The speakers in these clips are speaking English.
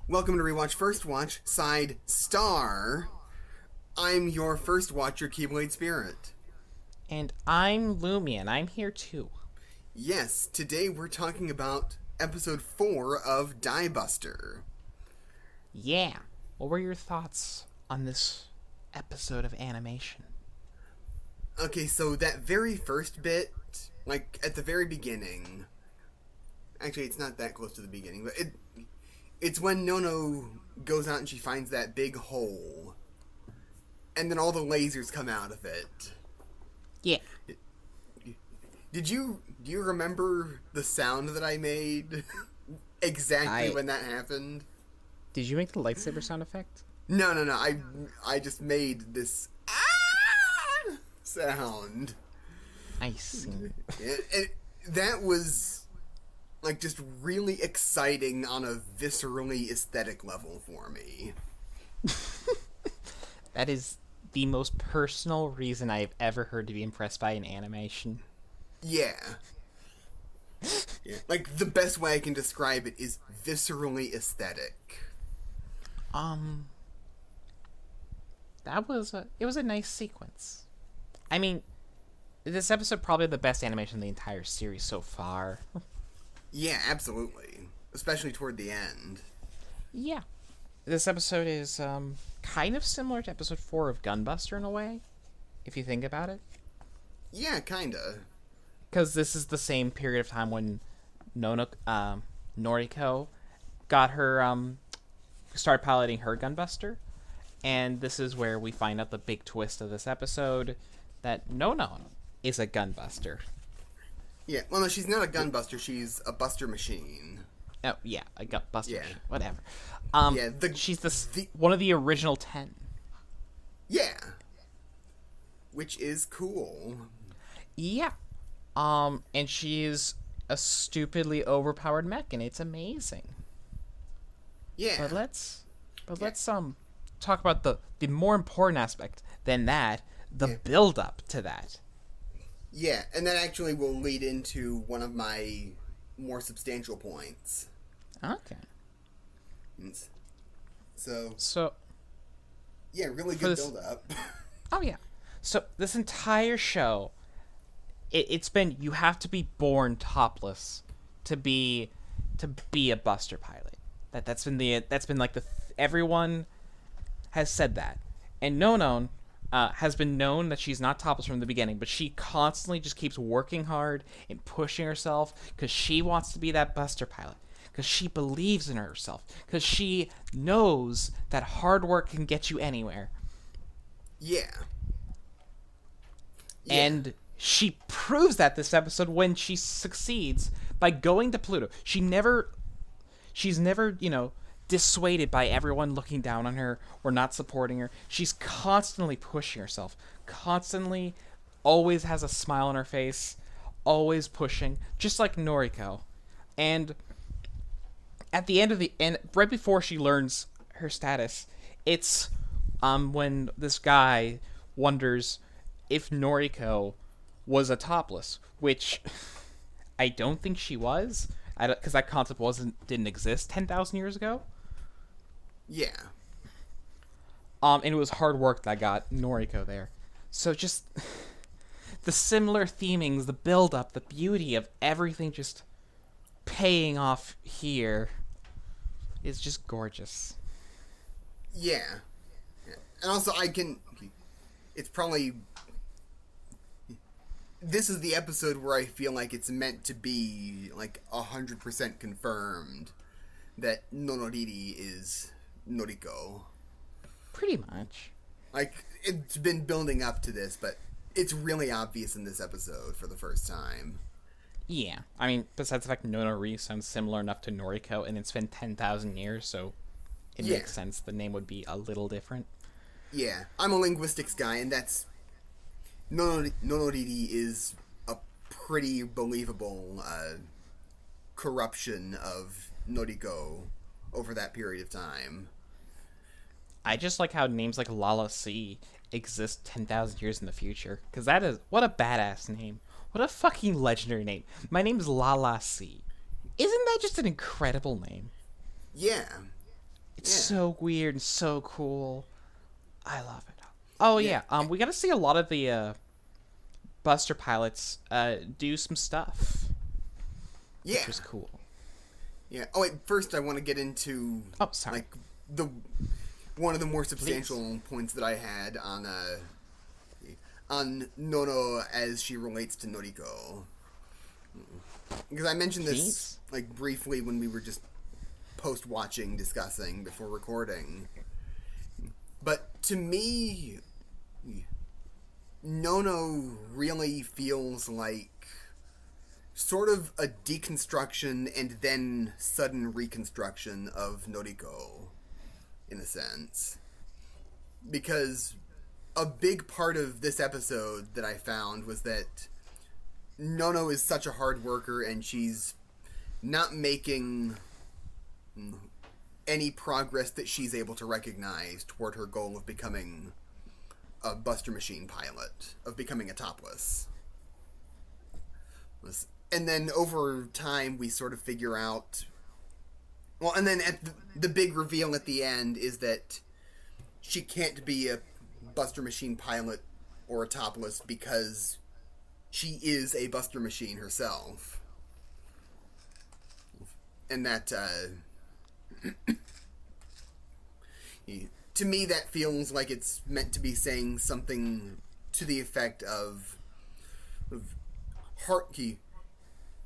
Welcome to Rewatch First Watch, Side Star. I'm your first watcher, Keyblade Spirit. And I'm Lumion. I'm here too. Yes, today we're talking about episode 4 of Diebuster. Yeah. What were your thoughts on this episode of animation? Okay, so that very first bit, like at the very beginning. Actually, it's not that close to the beginning, but it's when Nono goes out and she finds that big hole. And then all the lasers come out of it. Yeah. Do you remember the sound that I made exactly when that happened? Did you make the lightsaber sound effect? No. I just made this sound. I see. That was like just really exciting on a viscerally aesthetic level for me. That is the most personal reason I've ever heard to be impressed by an animation. Yeah. Like the best way I can describe it is viscerally aesthetic. It was a nice sequence. I mean, this episode probably the best animation in the entire series so far. Yeah, absolutely. Especially toward the end. Yeah. This episode is kind of similar to episode 4 of Gunbuster in a way, if you think about it. Yeah, kinda. Because this is the same period of time when Noriko got her, started piloting her Gunbuster. And this is where we find out the big twist of this episode, that Nono is a Gunbuster. Yeah, well, no, she's not a gunbuster. She's a buster machine. Oh, yeah, a Gunbuster. Yeah. Whatever. She's one of the original 10. Yeah. Which is cool. Yeah. And she's a stupidly overpowered mech, and it's amazing. Yeah. But let's talk about the more important aspect than that, the build up to that. Yeah, and that actually will lead into one of my more substantial points. Okay. So yeah, really good build up. Oh yeah. So this entire show, it's been you have to be born topless to be a Buster pilot. That's been like everyone has said that, and Nono has been known that she's not topless from the beginning, but she constantly just keeps working hard and pushing herself because she wants to be that Buster pilot, because she believes in herself, because she knows that hard work can get you anywhere. Yeah. And she proves that this episode when she succeeds by going to Pluto. She's never, dissuaded by everyone looking down on her or not supporting her. She's constantly pushing herself, constantly, always has a smile on her face, always pushing, just like Noriko. And at the end, right before she learns her status, it's when this guy wonders if Noriko was a topless, which I don't think she was, because that concept didn't exist 10,000 years ago. Yeah. And it was hard work that got Noriko there. So just the similar themings, the build up, the beauty of everything just paying off here is just gorgeous. Yeah. And also it's probably, this is the episode where I feel like it's meant to be like 100% confirmed that Nonoriri is Noriko. Pretty much. Like, it's been building up to this, but it's really obvious in this episode for the first time. Yeah. I mean, besides the fact Nonoriri sounds similar enough to Noriko, and it's been 10,000 years, so it makes sense the name would be a little different. Yeah. I'm a linguistics guy, and that's... Nonoriri is a pretty believable corruption of Noriko over that period of time. I just like how names like Lala C exist 10,000 years in the future. Because that is... What a badass name. What a fucking legendary name. My name is Lala C. Isn't that just an incredible name? Yeah. It's Yeah. so weird and so cool. I love it. Oh yeah, we got to see a lot of the Buster pilots do some stuff, Yeah. which was cool. Yeah. Oh wait, first I want to get into Oh, sorry. like the one of the more substantial points that I had on Nono as she relates to Noriko. Because I mentioned this Please? like briefly when we were just post-watching, discussing before recording. But to me, Nono really feels like sort of a deconstruction and then sudden reconstruction of Noriko, in a sense. Because a big part of this episode that I found was that Nono is such a hard worker and she's not making any progress that she's able to recognize toward her goal of becoming a Buster Machine pilot, of becoming a topless. And then over time we sort of figure out... Well, and then at the big reveal at the end is that she can't be a Buster Machine pilot or a topless because she is a Buster Machine herself. And that, to me, that feels like it's meant to be saying something to the effect of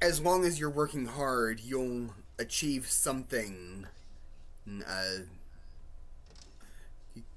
as long as you're working hard, you'll achieve something.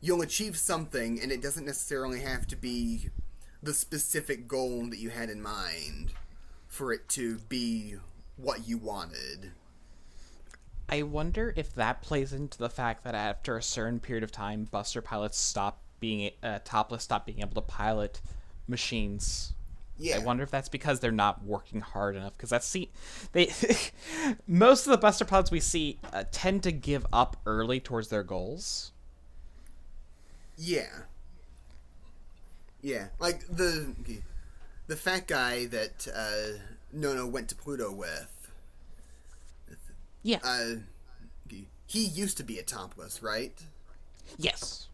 You'll achieve something, and it doesn't necessarily have to be the specific goal that you had in mind for it to be what you wanted. I wonder if that plays into the fact that after a certain period of time, Buster pilots stop being topless, stop being able to pilot machines. Yeah. I wonder if that's because they're not working hard enough. Because they most of the Buster pilots we see tend to give up early towards their goals. Yeah. Yeah, like the fat guy that Nono went to Pluto with. Yeah. He used to be a topless, right? Yes.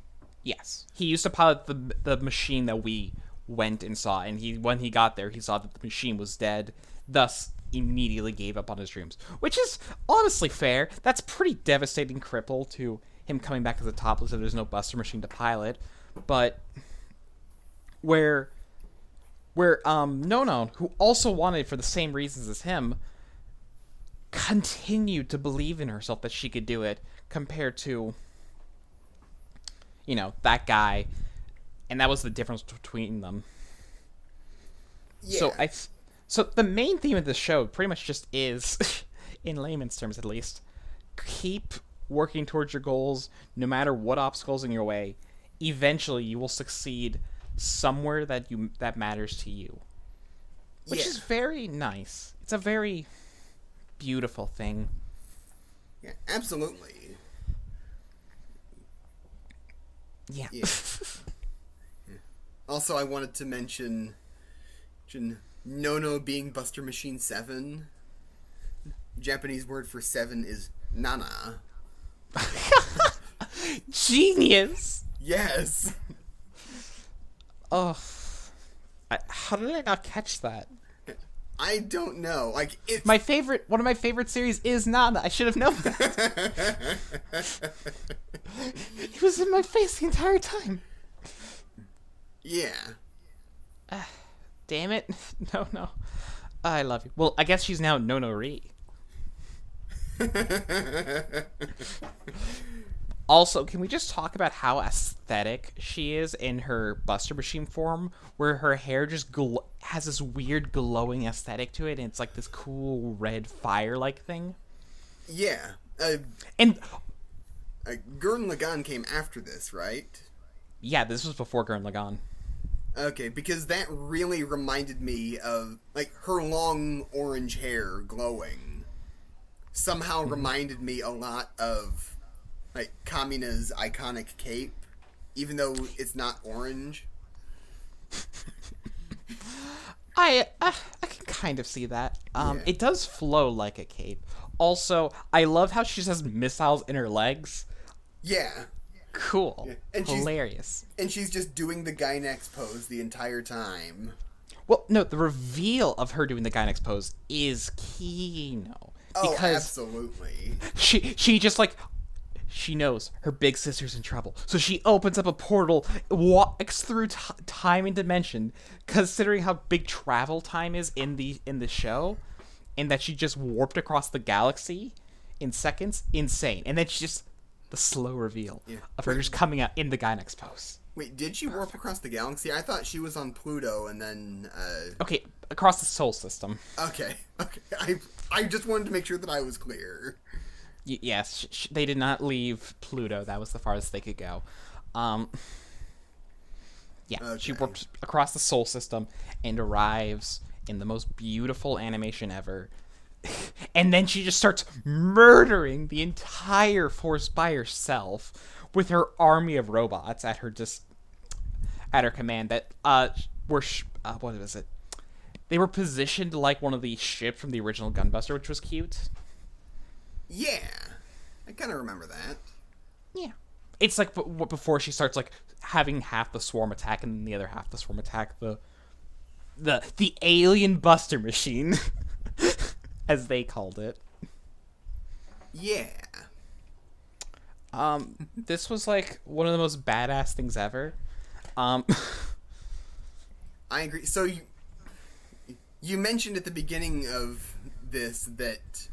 Yes. He used to pilot the machine that we went and saw, and when he got there, he saw that the machine was dead, thus immediately gave up on his dreams. Which is honestly fair. That's pretty devastating cripple to him coming back as a topless if there's no Buster machine to pilot. But where Nono, who also wanted for the same reasons as him, continued to believe in herself that she could do it, compared to, that guy, and that was the difference between them. Yeah. So the main theme of this show pretty much just is, in layman's terms at least, keep working towards your goals, no matter what obstacles in your way. Eventually, you will succeed somewhere that matters to you, which is very nice. It's a very beautiful thing. Yeah, absolutely. Yeah. Also, I wanted to mention Nono being Buster Machine 7. Japanese word for 7 is nana. Genius. Yes. Oh, how did I not catch that? I don't know. Like, it's One of my favorite series is Nana. I should have known that. It was in my face the entire time. Yeah. Damn it. No. I love you. Well, I guess she's now Nono-ri. Also, can we just talk about how aesthetic she is in her Buster Machine form, where her hair just has this weird glowing aesthetic to it, and it's like this cool red fire-like thing? Yeah. And Gurren Lagann came after this, right? yeah, this was before Gurren Lagann. Okay, because that really reminded me of, like, her long orange hair glowing. Somehow reminded me a lot of, like, Kamina's iconic cape, even though it's not orange. I can kind of see that. Yeah. It does flow like a cape. Also, I love how she has missiles in her legs. Yeah. Cool. Yeah. And Hilarious. she's just doing the Gynex pose the entire time. Well, no, the reveal of her doing the Gynex pose is key, no. Oh, Because absolutely. she just like she knows her big sister's in trouble, so she opens up a portal, walks through time and dimension. Considering how big travel time is in the show, and that she just warped across the galaxy in seconds, insane. And then she just the slow reveal of her just coming out in the Gynex pose. Wait, did she warp across the galaxy? I thought she was on Pluto and then. Okay, across the soul system. Okay. I just wanted to make sure that I was clear. Yes, they did not leave Pluto. That was the farthest they could go. She warped across the soul system and arrives in the most beautiful animation ever. And then she just starts murdering the entire force by herself with her army of robots at her command that were what was it? They were positioned like one of the ships from the original Gunbuster, which was cute. Yeah, I kind of remember that. Yeah, it's like before she starts like having half the swarm attack and then the other half the swarm attack the alien buster machine, as they called it. Yeah. This was like one of the most badass things ever. I agree. So you mentioned at the beginning of this that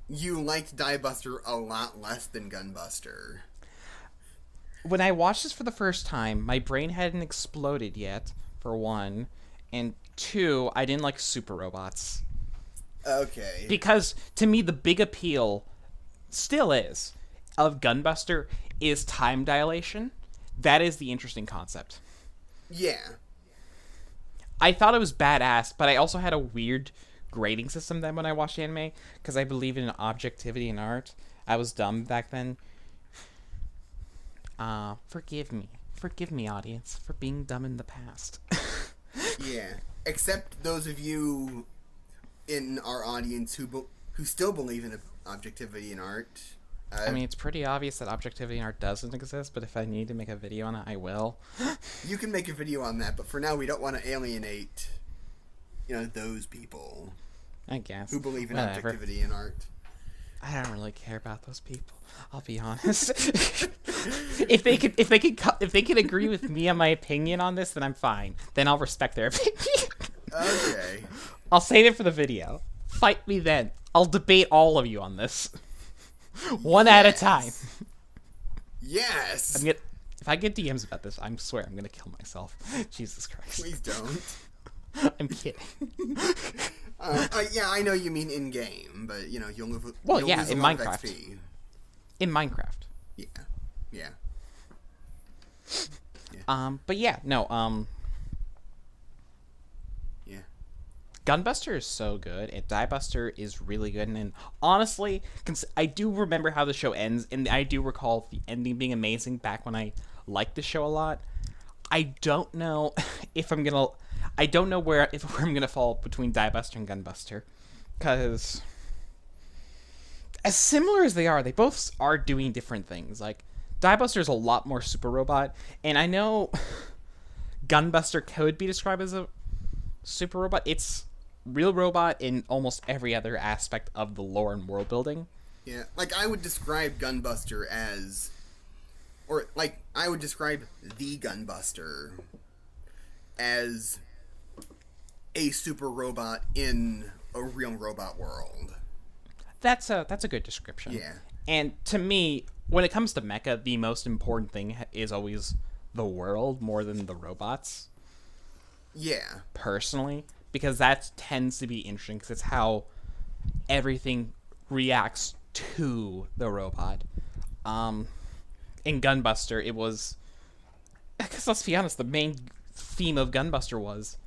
you liked Diebuster a lot less than Gunbuster. When I watched this for the first time, my brain hadn't exploded yet, for one, and two, I didn't like super robots. Okay. Because to me, the big appeal still is of Gunbuster is time dilation. That is the interesting concept. Yeah. I thought it was badass, but I also had a weird grading system then when I watched anime, because I believe in objectivity in art. I was dumb back then. Forgive me, audience, for being dumb in the past. Yeah, except those of you in our audience who still believe in objectivity in art. I mean, it's pretty obvious that objectivity in art doesn't exist, but if I need to make a video on it, I will. You can make a video on that, but for now we don't want to alienate, those people. I guess. Who believe in Whatever. objectivity in art. I don't really care about those people. I'll be honest. if they could agree with me on my opinion on this, then I'm fine. Then I'll respect their opinion. Okay. I'll save it for the video. Fight me then. I'll debate all of you on this. One at a time. Yes. If I get DMs about this, I swear I'm gonna kill myself. Jesus Christ. Please don't. I'm kidding. Yeah, I know you mean in game, but you'll live with. Well, you'll yeah, lose in a lot of Minecraft. XP. In Minecraft. Yeah. But yeah, no, Yeah. Gunbuster is so good, and Diebuster is really good, and honestly, I do remember how the show ends, and I do recall the ending being amazing back when I liked the show a lot. I don't know if I'm gonna where I'm gonna fall between Diebuster and Gunbuster, because as similar as they are, they both are doing different things. Like, Diebuster is a lot more super robot, and I know Gunbuster could be described as a super robot. It's real robot in almost every other aspect of the lore and world building. Yeah, like I would describe Gunbuster as, or like I would describe the Gunbuster as a super robot in a real robot world. That's a good description. Yeah. And to me, when it comes to mecha, the most important thing is always the world more than the robots. Yeah. Personally, because that tends to be interesting, because it's how everything reacts to the robot. In Gunbuster, it was, because let's be honest, the main theme of Gunbuster was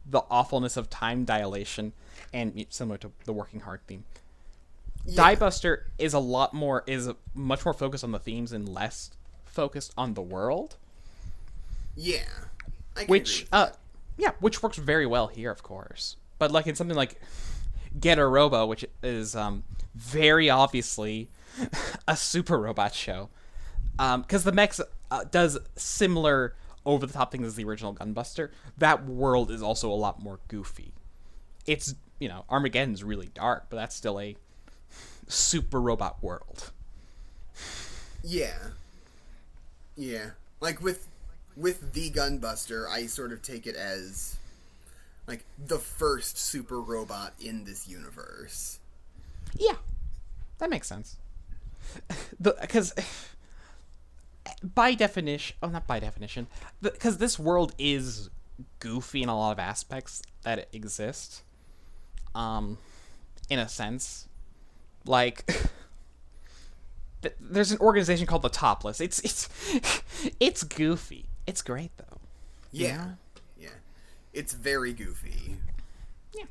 the awfulness of time dilation, and similar to the Working Hard theme. Yeah. Diebuster is much more focused on the themes and less focused on the world. Yeah. Which works very well here, of course. But like in something like Get a Robo, which is very obviously a super robot show, Because the mechs does similar over the top things as the original Gunbuster. That world is also a lot more goofy. It's, Armageddon's really dark, but that's still a super robot world. Yeah. Yeah. Like with the Gunbuster, I sort of take it as like the first super robot in this universe. Yeah. That makes sense. Because by definition, not by definition, because this world is goofy in a lot of aspects that exist. In a sense, like there's an organization called the Topless. It's goofy. It's great though. Yeah, yeah, it's very goofy. Yeah.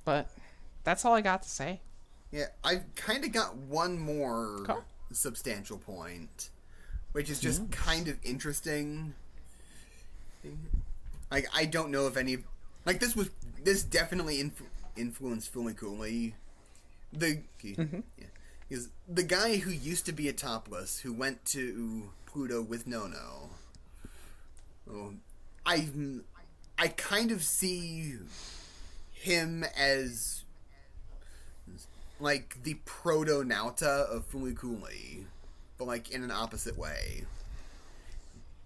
But that's all I got to say. Yeah, I've kind of got one more substantial point, which is just kind of interesting. Like, I don't know if any... Like, this definitely influenced Fumikuli. The guy who used to be a Topless, who went to Pluto with Nono. I kind of see him as... like the proto-Nauta of Fumikuli, but like in an opposite way.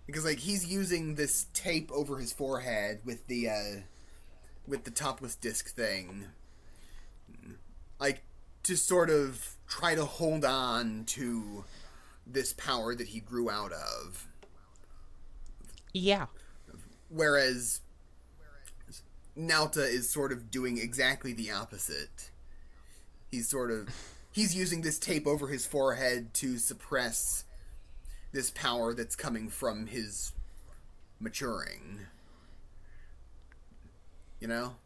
Because like he's using this tape over his forehead with the topless disc thing, like to sort of try to hold on to this power that he grew out of. Yeah. Whereas Nauta is sort of doing exactly the opposite. He's using this tape over his forehead to suppress this power that's coming from his maturing. You know?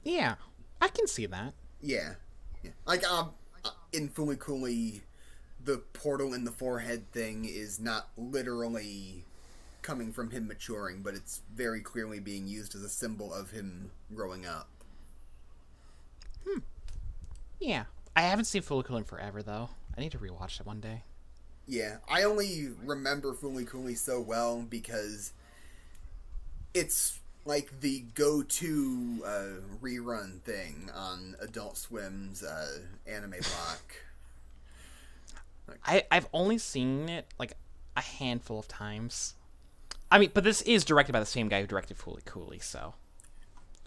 Yeah, I can see that. Yeah. Like, in Fumikuli, the portal in the forehead thing is not literally coming from him maturing, but it's very clearly being used as a symbol of him growing up. Yeah. I haven't seen Fumikuli in forever, though. I need to rewatch it one day. Yeah. I only remember Fumikuli so well because it's like the go-to rerun thing on Adult Swim's anime block. I've only seen it, like, a handful of times. I mean, but this is directed by the same guy who directed Fumikuli, so...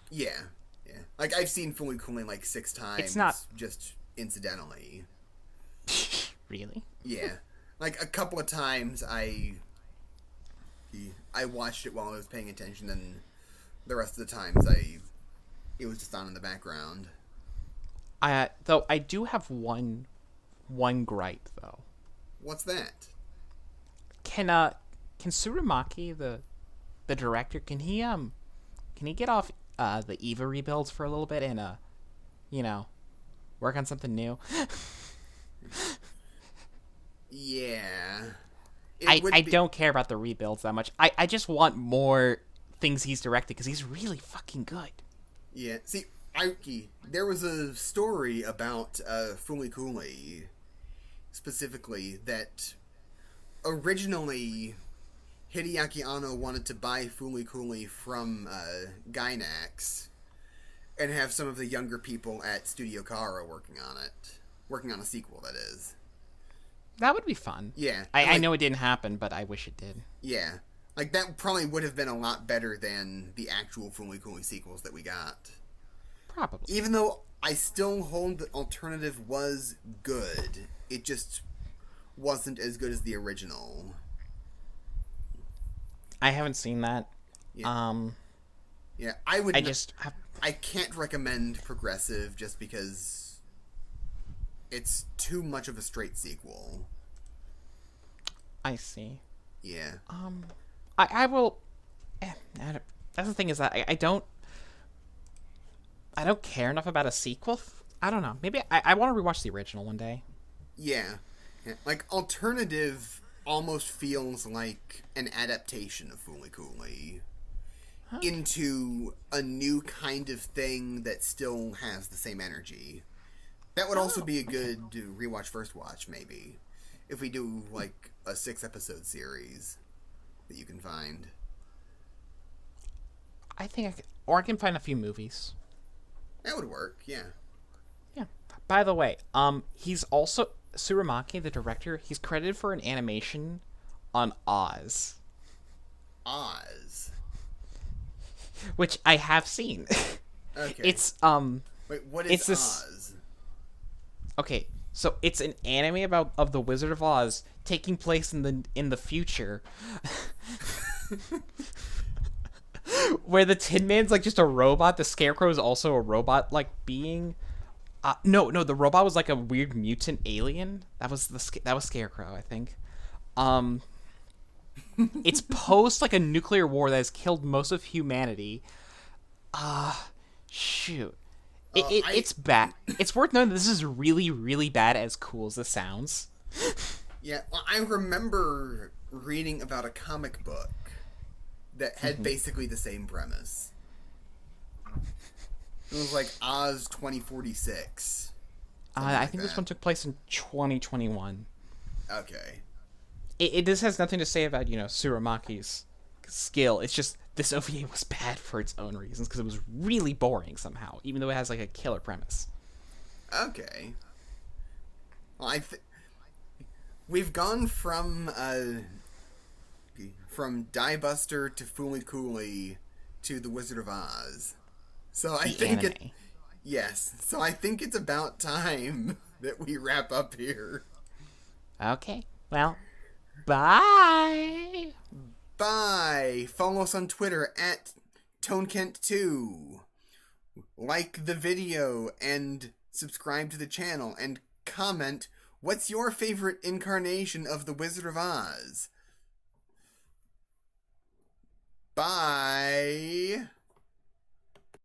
Yeah. Like, I've seen Fumikuli like 6 times. It's not... just incidentally. Really? Yeah. Like, a couple of times I watched it while I was paying attention, and the rest of the times it was just on in the background. Though I do have one gripe, though. What's that? Can Tsurumaki, the director, can he get off the Eva rebuilds for a little bit and work on something new? Yeah. I don't care about the rebuilds that much. I just want more things he's directed because he's really fucking good. Yeah. See, there was a story about Fumikuli specifically that originally Hideaki Anno wanted to buy Fumikuli from Gainax and have some of the younger people at Studio Kara working on a sequel, that is. That would be fun. Yeah. I know it didn't happen, but I wish it did. Yeah. Like, that probably would have been a lot better than the actual Fumikuli sequels that we got. Probably. Even though I still hold that Alternative was good, it just wasn't as good as the original. I haven't seen that. Yeah. Yeah, I can't recommend Progressive just because it's too much of a straight sequel. I see. Yeah. I will. That's the thing, is that I don't care enough about a sequel. I don't know. Maybe I want to rewatch the original one day. Yeah. Like, Alternative almost feels like an adaptation of Fumikuli into a new kind of thing that still has the same energy. That would also be a good rewatch first watch, maybe. if we do like a 6-episode series that you can find. I think or I can find a few movies. That would work, yeah. Yeah. By the way, he's also Tsurumaki, the director. He's credited for an animation on Oz, Oz. which I have seen. Okay. It's Wait, what it's is this. Oz? Okay, so it's an anime of the Wizard of Oz taking place in the future, where the Tin Man's like just a robot. The Scarecrow is also a robot like being. No, the robot was like a weird mutant alien. That was Scarecrow, I think. It's post like a nuclear war that has killed most of humanity. Shoot. It's bad. It's worth noting that this is really, really bad, as cool as this sounds. Yeah, well, I remember reading about a comic book that had basically the same premise. It was like Oz 2046. I think this one took place in 2021. Okay. This has nothing to say about, Tsurumaki's skill. It's just this OVA was bad for its own reasons because it was really boring somehow, even though it has like a killer premise. Okay. Well, we've gone from Diebuster to Fooly Cooley to The Wizard of Oz. So I think anime. Yes. So I think it's about time that we wrap up here. Okay. Well, bye. Bye. Follow us on Twitter at ToneKent2. Like the video and subscribe to the channel and comment what's your favorite incarnation of The Wizard of Oz.